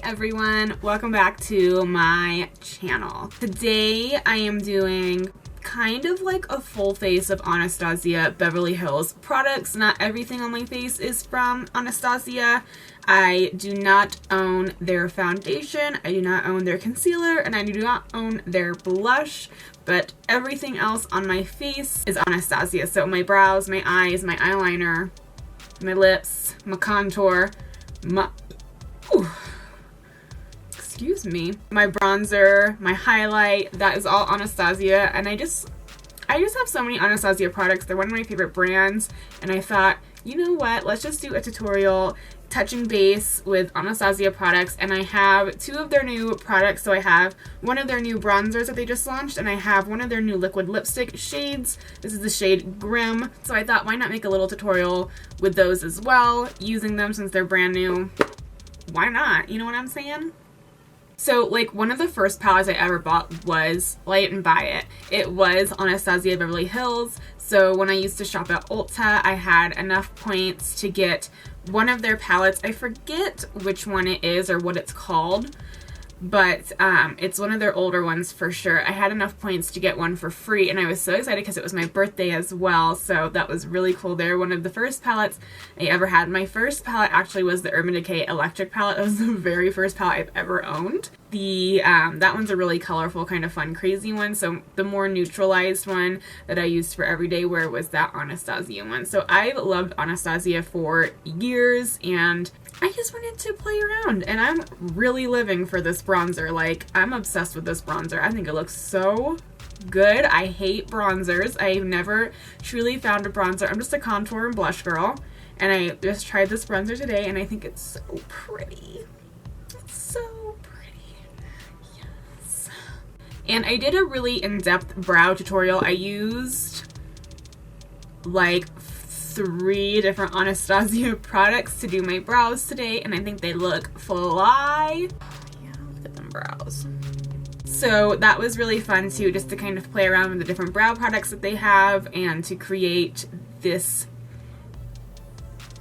everyone, welcome back to my channel. Today I am doing kind of like a full face of Anastasia Beverly Hills products. Not everything on my face is from Anastasia. I do not own their foundation, I do not own their concealer, and I do not own their blush, but everything else on my face is Anastasia. So my brows, my eyes, my eyeliner, my lips, my contour, my excuse me, my bronzer, my highlight, that is all Anastasia. And I just have so many Anastasia products. They're one of my favorite brands, and I thought, you know what, let's just do a tutorial touching base with Anastasia products. And I have two of their new products. So I have one of their new bronzers that they just launched, and I have one of their new liquid lipstick shades. This is the shade Creme. So I thought, why not make a little tutorial with those as well, using them since they're brand new. Why not? You know what I'm saying? So, like, one of the first palettes I ever bought was Buy It and Buy It. It was Anastasia Beverly Hills. So when I used to shop at Ulta, I had enough points to get one of their palettes. I forget which one it is or what it's called, but it's one of their older ones for sure. I had enough points to get one for free, and I was so excited because it was my birthday as well, so that was really cool. They're one of the first palettes I ever had. My first palette actually was the Urban Decay Electric palette. It was the very first palette I've ever owned. That one's a really colorful, kind of fun, crazy one. So the more neutralized one that I used for everyday wear was that Anastasia one. So I've loved Anastasia for years, and I just wanted to play around, and I'm really living for this bronzer. Like, I'm obsessed with this bronzer. I think it looks so good. I hate bronzers. I've never truly found a bronzer. I'm just a contour and blush girl, and I just tried this bronzer today, and I think it's so pretty. It's so pretty. Yes. And I did a really in-depth brow tutorial. I used like 3 different Anastasia products to do my brows today, and I think they look fly. Yeah, look at them brows. So that was really fun too, just to kind of play around with the different brow products that they have and to create this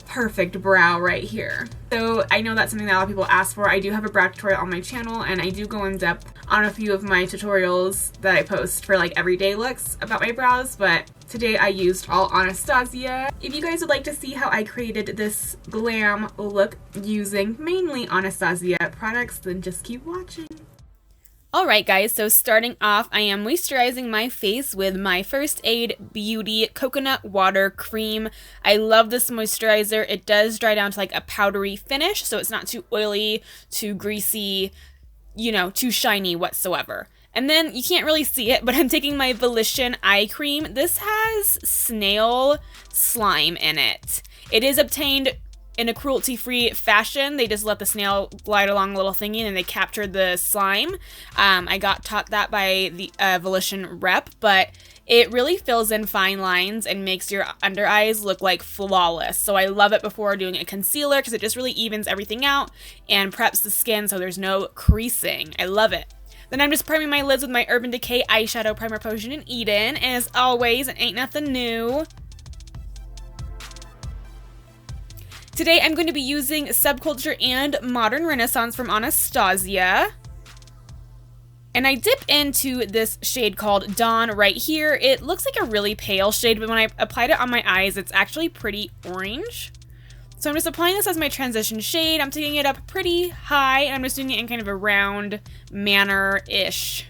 perfect brow right here. So I know that's something that a lot of people ask for. I do have a brow tutorial on my channel, and I do go in depth on a few of my tutorials that I post for like everyday looks about my brows, but today I used all Anastasia. If you guys would like to see how I created this glam look using mainly Anastasia products, then just keep watching. Alright guys, so starting off, I am moisturizing my face with my First Aid Beauty Coconut Water Cream. I love this moisturizer. It does dry down to like a powdery finish, so it's not too oily, too greasy, you know, too shiny whatsoever. And then, you can't really see it, but I'm taking my Volition eye cream. This has snail slime in it. It is obtained in a cruelty-free fashion. They just let the snail glide along a little thingy and they captured the slime. I got taught that by the Volition rep, but it really fills in fine lines and makes your under eyes look like flawless. So I love it before doing a concealer because it just really evens everything out and preps the skin so there's no creasing. I love it. Then I'm just priming my lids with my Urban Decay Eyeshadow Primer Potion in Eden. And as always, it ain't nothing new. Today I'm going to be using Subculture and Modern Renaissance from Anastasia. And I dip into this shade called Dawn right here. It looks like a really pale shade, but when I applied it on my eyes, it's actually pretty orange. So I'm just applying this as my transition shade. I'm taking it up pretty high, and I'm just doing it in kind of a round manner-ish.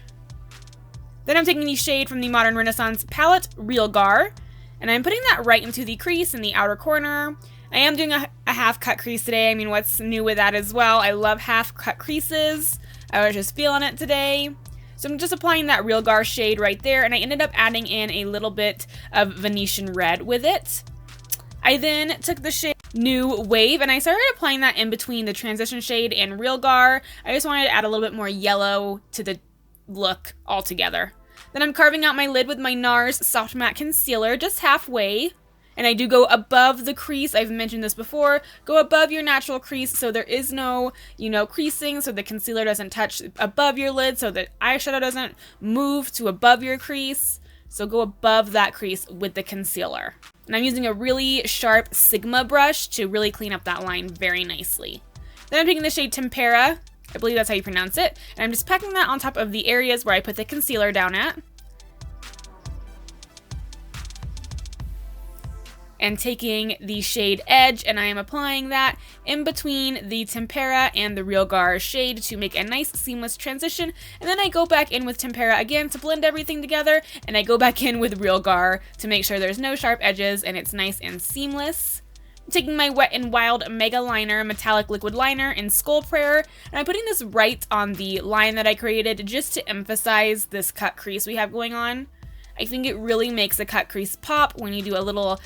Then I'm taking the shade from the Modern Renaissance palette, Real Gar, and I'm putting that right into the crease in the outer corner. I am doing a half-cut crease today. I mean, what's new with that as well? I love half-cut creases. I was just feeling it today. So I'm just applying that Real Gar shade right there, and I ended up adding in a little bit of Venetian Red with it. I then took the shade New Wave, and I started applying that in between the transition shade and Real Gar. I just wanted to add a little bit more yellow to the look altogether. Then I'm carving out my lid with my NARS Soft Matte Concealer, just halfway. And I do go above the crease. I've mentioned this before. Go above your natural crease so there is no, creasing, so the concealer doesn't touch above your lid, so the eyeshadow doesn't move to above your crease. So go above that crease with the concealer. And I'm using a really sharp Sigma brush to really clean up that line very nicely. Then I'm taking the shade Tempera I believe that's how you pronounce it. And I'm just packing that on top of the areas where I put the concealer down at. And taking the shade Edge, and I am applying that in between the Tempera and the Real Gar shade to make a nice seamless transition. And then I go back in with Tempera again to blend everything together, and I go back in with Real Gar to make sure there's no sharp edges and it's nice and seamless. I'm taking my Wet n Wild Mega Liner Metallic Liquid Liner in Skull Prayer, and I'm putting this right on the line that I created just to emphasize this cut crease we have going on. I think it really makes a cut crease pop when you do a little,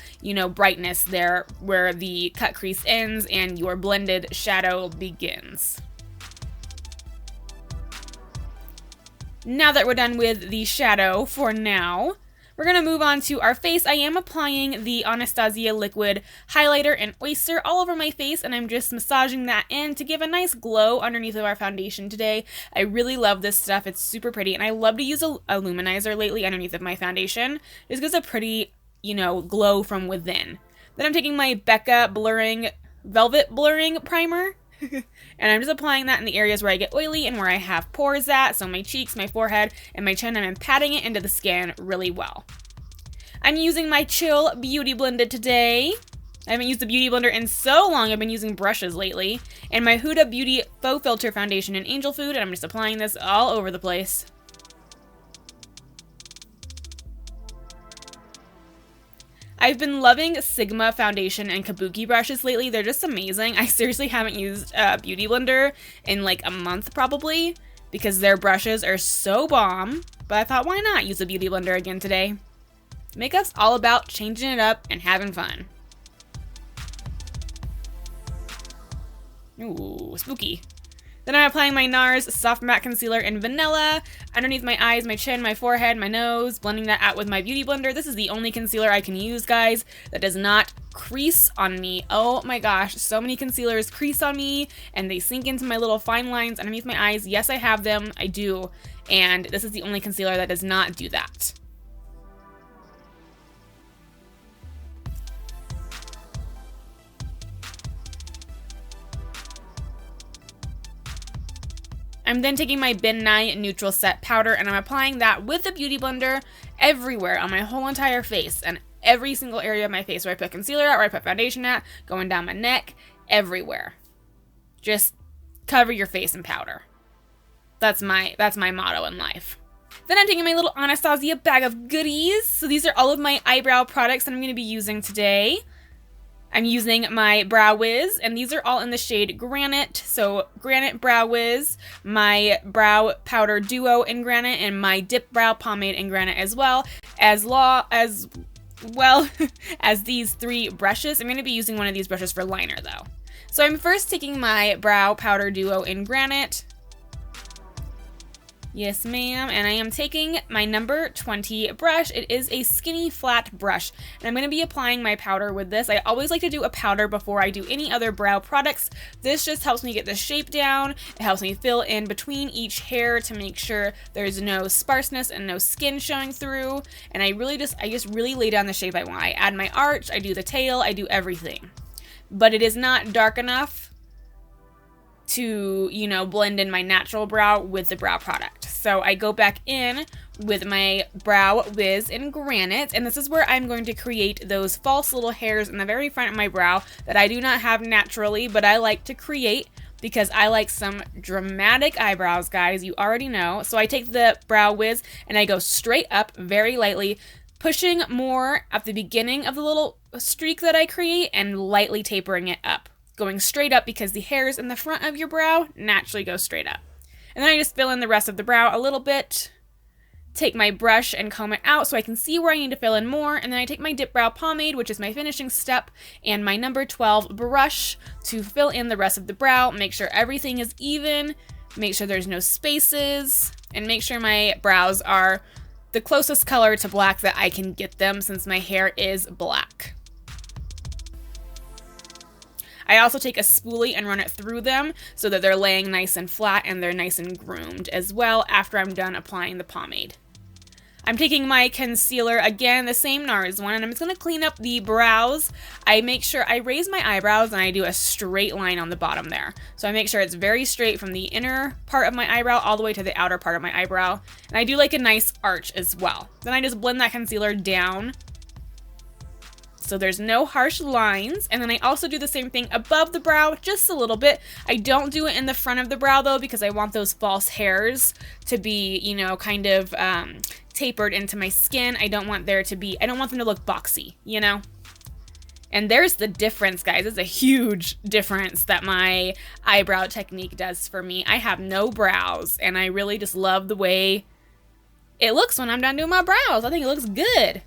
brightness there where the cut crease ends and your blended shadow begins. Now that we're done with the shadow for now, we're going to move on to our face. I am applying the Anastasia Liquid Highlighter in Oyster all over my face, and I'm just massaging that in to give a nice glow underneath of our foundation today. I really love this stuff. It's super pretty, and I love to use a luminizer lately underneath of my foundation. It just gives a pretty, glow from within. Then I'm taking my Becca Velvet Blurring Primer, and I'm just applying that in the areas where I get oily and where I have pores at, so my cheeks, my forehead, and my chin, and I'm patting it into the skin really well. I'm using my Chill Beauty Blender today. I haven't used the Beauty Blender in so long, I've been using brushes lately. And my Huda Beauty Faux Filter Foundation in Angel Food, and I'm just applying this all over the place. I've been loving Sigma foundation and kabuki brushes lately. They're just amazing. I seriously haven't used a Beauty Blender in like a month probably because their brushes are so bomb. But I thought, why not use a Beauty Blender again today? Makeup's all about changing it up and having fun. Ooh, spooky. Then I'm applying my NARS Soft Matte Concealer in Vanilla underneath my eyes, my chin, my forehead, my nose, blending that out with my Beauty Blender. This is the only concealer I can use, guys, that does not crease on me. Oh my gosh, so many concealers crease on me, and they sink into my little fine lines underneath my eyes. Yes, I have them, I do, and this is the only concealer that does not do that. I'm then taking my Nye Neutral Set Powder, and I'm applying that with the Beauty Blender everywhere on my whole entire face, and every single area of my face where I put concealer at, where I put foundation at, going down my neck, everywhere. Just cover your face in powder. That's my motto in life. Then I'm taking my little Anastasia bag of goodies. So these are all of my eyebrow products that I'm going to be using today. I'm using my Brow Wiz, and these are all in the shade Granite. So Granite Brow Wiz, my Brow Powder Duo in Granite, and my Dip Brow Pomade in Granite as well as these three brushes. I'm going to be using one of these brushes for liner though. So I'm first taking my Brow Powder Duo in Granite. Yes, ma'am. And I am taking my number 20 brush. It is a skinny flat brush, and I'm going to be applying my powder with this. I always like to do a powder before I do any other brow products. This just helps me get the shape down. It helps me fill in between each hair to make sure there's no sparseness and no skin showing through. And I just really lay down the shape I want. I add my arch, I do the tail, I do everything. But it is not dark enough to, blend in my natural brow with the brow product. So I go back in with my Brow Wiz in Granite, and this is where I'm going to create those false little hairs in the very front of my brow that I do not have naturally, but I like to create because I like some dramatic eyebrows, guys. You already know. So I take the Brow Wiz and I go straight up very lightly, pushing more at the beginning of the little streak that I create and lightly tapering it up. Going straight up because the hairs in the front of your brow naturally go straight up. And then I just fill in the rest of the brow a little bit, take my brush and comb it out so I can see where I need to fill in more, and then I take my Dip Brow Pomade, which is my finishing step, and my number 12 brush to fill in the rest of the brow, make sure everything is even, make sure there's no spaces, and make sure my brows are the closest color to black that I can get them since my hair is black. I also take a spoolie and run it through them so that they're laying nice and flat and they're nice and groomed as well after I'm done applying the pomade. I'm taking my concealer, again, the same NARS one, and I'm just going to clean up the brows. I make sure I raise my eyebrows and I do a straight line on the bottom there. So I make sure it's very straight from the inner part of my eyebrow all the way to the outer part of my eyebrow. And I do like a nice arch as well. Then I just blend that concealer down so there's no harsh lines. And then I also do the same thing above the brow, just a little bit. I don't do it in the front of the brow though, because I want those false hairs to be, you know, kind of tapered into my skin. I don't want them to look boxy, you know? And there's the difference, guys. It's a huge difference that my eyebrow technique does for me. I have no brows, and I really just love the way it looks when I'm done doing my brows. I think it looks good.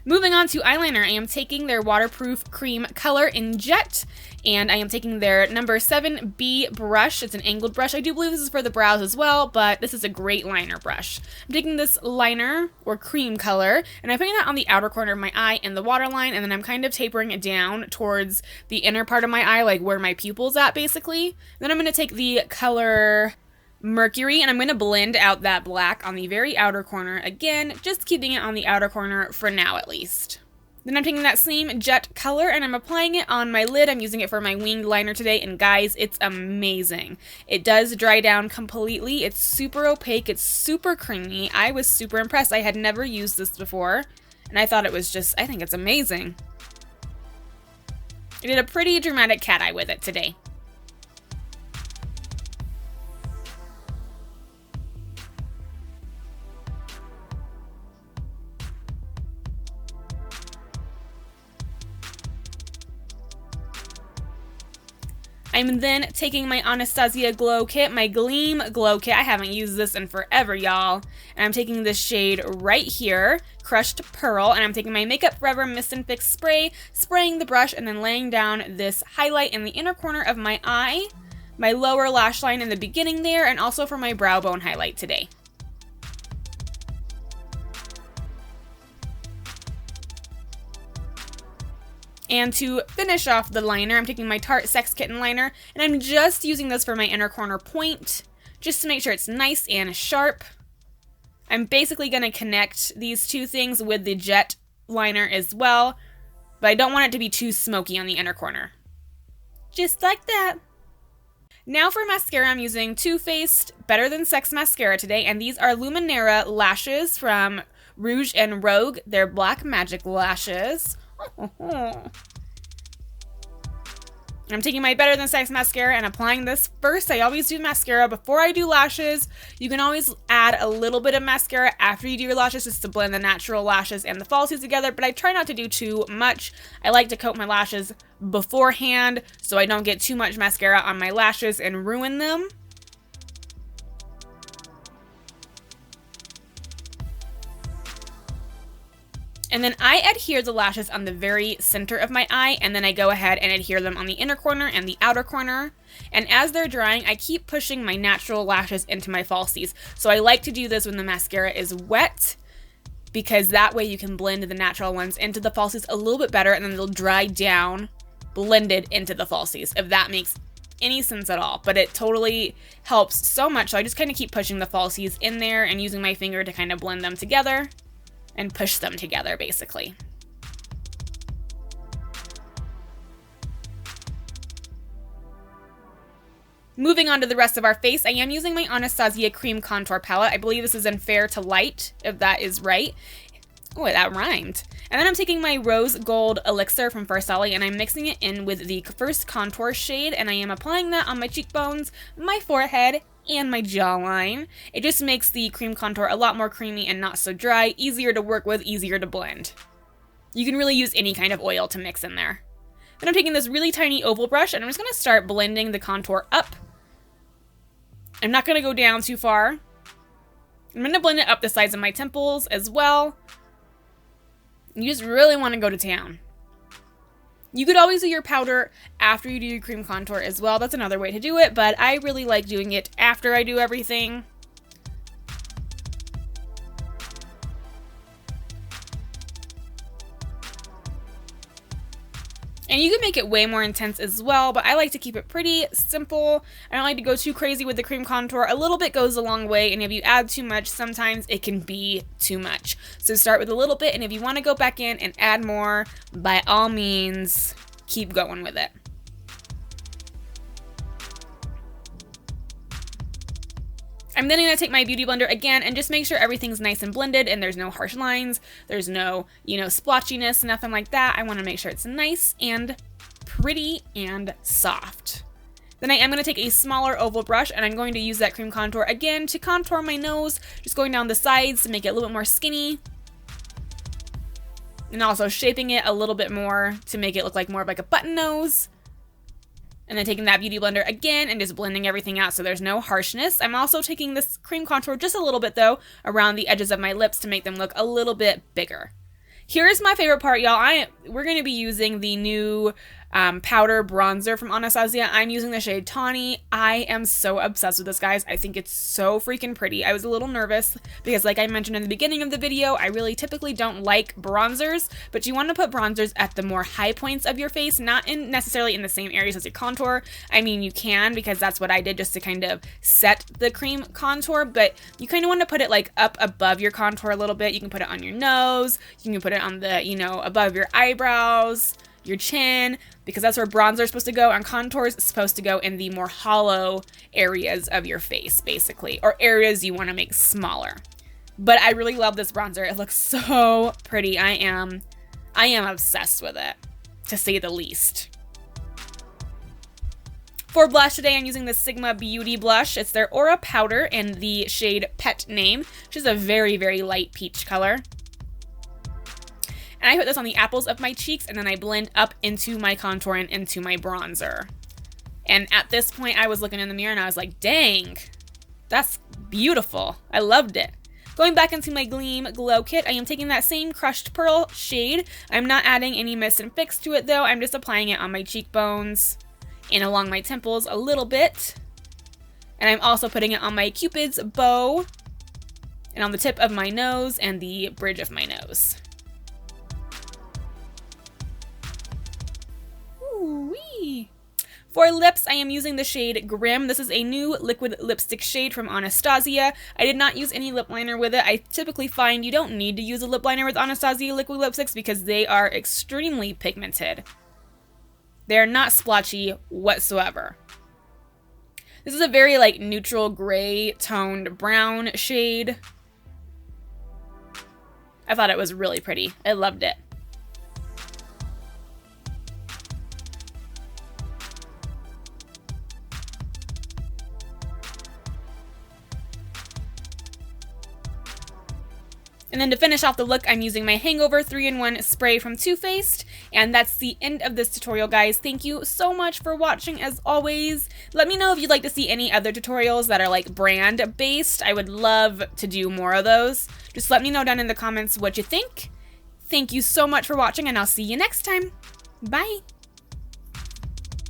Moving on to eyeliner, I am taking their waterproof cream color in Jet, and I am taking their number 7B brush. It's an angled brush. I do believe this is for the brows as well, but this is a great liner brush. I'm taking this liner, or cream color, and I'm putting that on the outer corner of my eye in the waterline, and then I'm kind of tapering it down towards the inner part of my eye, like where my pupil's at, basically. Then I'm going to take the color Mercury, and I'm going to blend out that black on the very outer corner, again, just keeping it on the outer corner for now at least. Then I'm taking that same Jet color and I'm applying it on my lid. I'm using it for my winged liner today, and guys, it's amazing. It does dry down completely. It's super opaque. It's super creamy. I was super impressed. I had never used this before, and I thought it was I think it's amazing. I did a pretty dramatic cat eye with it today. I'm then taking my Anastasia Glow Kit, my Gleam Glow Kit. I haven't used this in forever, y'all. And I'm taking this shade right here, Crushed Pearl, and I'm taking my Makeup Forever Mist and Fix spray, spraying the brush, and then laying down this highlight in the inner corner of my eye, my lower lash line in the beginning there, and also for my brow bone highlight today. And to finish off the liner, I'm taking my Tarte Sex Kitten liner, and I'm just using this for my inner corner point, just to make sure it's nice and sharp. I'm basically going to connect these two things with the Jet liner as well, but I don't want it to be too smoky on the inner corner. Just like that. Now for mascara, I'm using Too Faced Better Than Sex mascara today, and these are Luminera lashes from Rouge and Rogue. They're Black Magic lashes. I'm taking my Better Than Sex mascara and applying this first. I always do mascara before I do lashes. You can always add a little bit of mascara after you do your lashes just to blend the natural lashes and the falsies together, but I try not to do too much. I like to coat my lashes beforehand so I don't get too much mascara on my lashes and ruin them. And then I adhere the lashes on the very center of my eye, and then I go ahead and adhere them on the inner corner and the outer corner. And as they're drying, I keep pushing my natural lashes into my falsies. So I like to do this when the mascara is wet, because that way you can blend the natural ones into the falsies a little bit better, and then they'll dry down, blended into the falsies, if that makes any sense at all. But it totally helps so much, so I just kind of keep pushing the falsies in there and using my finger to kind of blend them together. And push them together, basically. Moving on to the rest of our face, I am using my Anastasia Cream Contour Palette. I believe this is in Fair to Light, if that is right. Oh, that rhymed. And then I'm taking my Rose Gold Elixir from Farsali, and I'm mixing it in with the first contour shade, and I am applying that on my cheekbones, my forehead, and my jawline. It just makes the cream contour a lot more creamy and not so dry, easier to work with, easier to blend. You can really use any kind of oil to mix in there. Then I'm taking this really tiny oval brush, and I'm just going to start blending the contour up. I'm not going to go down too far. I'm going to blend it up the sides of my temples as well. You just really want to go to town. You could always do your powder after you do your cream contour as well. That's another way to do it, but I really like doing it after I do everything. And you can make it way more intense as well, but I like to keep it pretty simple. I don't like to go too crazy with the cream contour. A little bit goes a long way, and if you add too much, sometimes it can be too much. So start with a little bit, and if you want to go back in and add more, by all means, keep going with it. I'm then going to take my Beauty Blender again and just make sure everything's nice and blended and there's no harsh lines, there's no, splotchiness, nothing like that. I want to make sure it's nice and pretty and soft. Then I am going to take a smaller oval brush and I'm going to use that cream contour again to contour my nose, just going down the sides to make it a little bit more skinny. And also shaping it a little bit more to make it look like more of like a button nose. And then taking that Beauty Blender again and just blending everything out so there's no harshness. I'm also taking this cream contour just a little bit though around the edges of my lips to make them look a little bit bigger. Here's my favorite part, y'all. We're going to be using the new powder bronzer from Anastasia. I'm using the shade Tawny. I am so obsessed with this, guys. I think it's so freaking pretty. I was a little nervous because, like I mentioned in the beginning of the video, I really typically don't like bronzers, but you want to put bronzers at the more high points of your face, not necessarily in the same areas as your contour. I mean, you can, because that's what I did just to kind of set the cream contour, but you kind of want to put it like up above your contour a little bit. You can put it on your nose, you can put it on the, above your eyebrows, your chin, because that's where bronzer is supposed to go, and contour is supposed to go in the more hollow areas of your face, basically, or areas you want to make smaller. But I really love this bronzer. It looks so pretty. I am obsessed with it, to say the least. For blush today, I'm using the Sigma Beauty blush. It's their Aura powder in the shade Pet Name, which is a very, very light peach color. And I put this on the apples of my cheeks, and then I blend up into my contour and into my bronzer. And at this point, I was looking in the mirror and I was like, dang, that's beautiful. I loved it. Going back into my Gleam Glow Kit, I am taking that same Crushed Pearl shade. I'm not adding any Mist and Fix to it though. I'm just applying it on my cheekbones and along my temples a little bit. And I'm also putting it on my Cupid's bow and on the tip of my nose and the bridge of my nose. Ooh-wee. For lips, I am using the shade Creme. This is a new liquid lipstick shade from Anastasia. I did not use any lip liner with it. I typically find you don't need to use a lip liner with Anastasia liquid lipsticks because they are extremely pigmented. They're not splotchy whatsoever. This is a very neutral gray toned brown shade. I thought it was really pretty. I loved it. And then to finish off the look, I'm using my Hangover 3-in-1 spray from Too Faced. And that's the end of this tutorial, guys. Thank you so much for watching, as always. Let me know if you'd like to see any other tutorials that are brand-based. I would love to do more of those. Just let me know down in the comments what you think. Thank you so much for watching, and I'll see you next time. Bye!